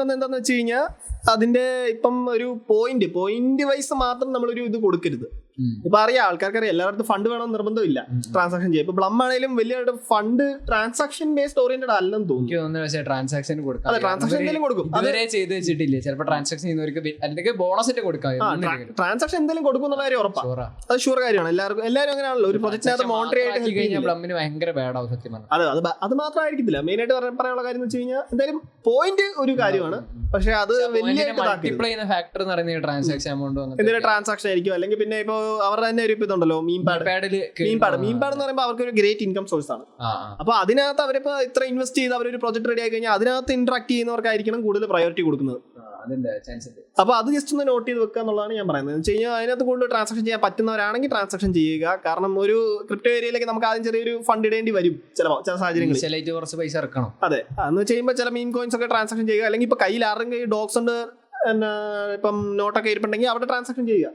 പറയുന്നത് എന്താണെന്ന് വെച്ച് കഴിഞ്ഞാൽ അതിന്റെ ഇപ്പം ഒരു പോയിന്റ് വൈസ് മാത്രം നമ്മളൊരു ഇത് കൊടുക്കരുത്. ഇപ്പൊ അറിയാം, ആൾക്കാർക്കറിയാം എല്ലായിടത്തും ഫണ്ട് വേണമെന്ന് നിർബന്ധമില്ല ട്രാൻസാക്ഷൻ ചെയ്യാം. ഇപ്പൊ ബ്ലം ആണെങ്കിലും വലിയ ഫണ്ട് ട്രാൻസാക്ഷൻ ബേസ്ഡ് ഓറിയന്റഡ് അല്ലെന്ന് തോന്നുന്നു. ട്രാൻസാക്ഷൻ അതെ, ട്രാൻസാക്ഷൻ എന്തെങ്കിലും കൊടുക്കും. ചെയ്ത് വെച്ചിട്ടില്ല ചിലപ്പോൾ ട്രാൻസാക്ഷൻ ചെയ്യുന്നവർക്ക് അല്ലെങ്കിൽ ബോണസ് കൊടുക്കാം. ട്രാൻസാക്ഷൻ എന്തെങ്കിലും കൊടുക്കും എന്നുള്ള കാര്യം ഉറപ്പാണ്, അത് ഷുവർ കാര്യമാണ്. എല്ലാവരും അങ്ങനെയാണല്ലോ. ഒരു പ്രൊജക്റ്റിനകത്ത് മോണിറ്റർ ആയിട്ട് കഴിഞ്ഞാൽ ബ്ലമ്മിന് ഭയങ്കര ബാഡാവും സത്യം. അത് മാത്രമായിരിക്കത്തില്ല. മെയിൻ ആയിട്ട് പറയാനുള്ള കാര്യം എന്ന് വെച്ച് കഴിഞ്ഞാൽ എന്തായാലും പോയിന്റ് ഒരു കാര്യമാണ്, പക്ഷെ അത് വലിയ മൾട്ടിപ്ലൈ ചെയ്യുന്ന ഫാക്ടർ എന്ന് പറയുന്നത് ട്രാൻസാക്ഷൻ എമൗണ്ട് എന്തെങ്കിലും ട്രാൻസാക്ഷൻ ആയിരിക്കും. അല്ലെങ്കിൽ പിന്നെ ഇപ്പൊ അവരുടെ തന്നെ ഒരു ഇതുണ്ടല്ലോ മീം പാഡ് എന്ന് പറയുമ്പോൾ അവർക്ക് ഒരു ഗ്രേറ്റ് ഇൻകം സോഴ്സ് ആണ്. അപ്പൊ അതിനകത്ത് അവരിപ്പോ ഇത്ര ഇൻവെസ്റ്റ് ചെയ്ത് അവരൊരു പ്രൊജക്ട് റെഡി ആയി കഴിഞ്ഞാൽ അതിനകത്ത് ഇന്ററാക്ട് ചെയ്യുന്നവർക്കായിരിക്കണം കൂടുതൽ പ്രയോറിറ്റി കൊടുക്കുന്നത്. അപ്പൊ അത് ജസ്റ്റ് ഒന്ന് നോട്ട് ചെയ്ത് വെക്കുക എന്നുള്ളതാണ് ഞാൻ പറയുന്നത്. എന്ന് വെച്ച് കഴിഞ്ഞാൽ അതിനകത്ത് കൂടുതൽ ട്രാൻസാക്ഷൻ ചെയ്യാൻ പറ്റുന്നവരാണെങ്കിൽ ട്രാൻസാക്ഷൻ ചെയ്യുക. കാരണം ഒരു ക്രിപ്റ്റോ ഏരിയയിലേക്ക് നമുക്ക് ആദ്യം ചെറിയൊരു ഫണ്ട് ഇടേണ്ടി വരും ചില സാഹചര്യങ്ങളിൽ, കുറച്ച് പൈസ ഇറക്കണം. അതെ, എന്ന് വെച്ച് കഴിയുമ്പോൾ ചില മീം കോയിൻസ് ഒക്കെ ട്രാൻസാക്ഷൻ ചെയ്യുക. അല്ലെങ്കിൽ ഇപ്പൊ കയ്യിൽ ആരെങ്കിലും ഡോക്സ് ഉണ്ട്, ഇപ്പം നോട്ടൊക്കെ ഇരിപ്പുണ്ടെങ്കിൽ അവിടെ ട്രാൻസാക്ഷൻ ചെയ്യുക.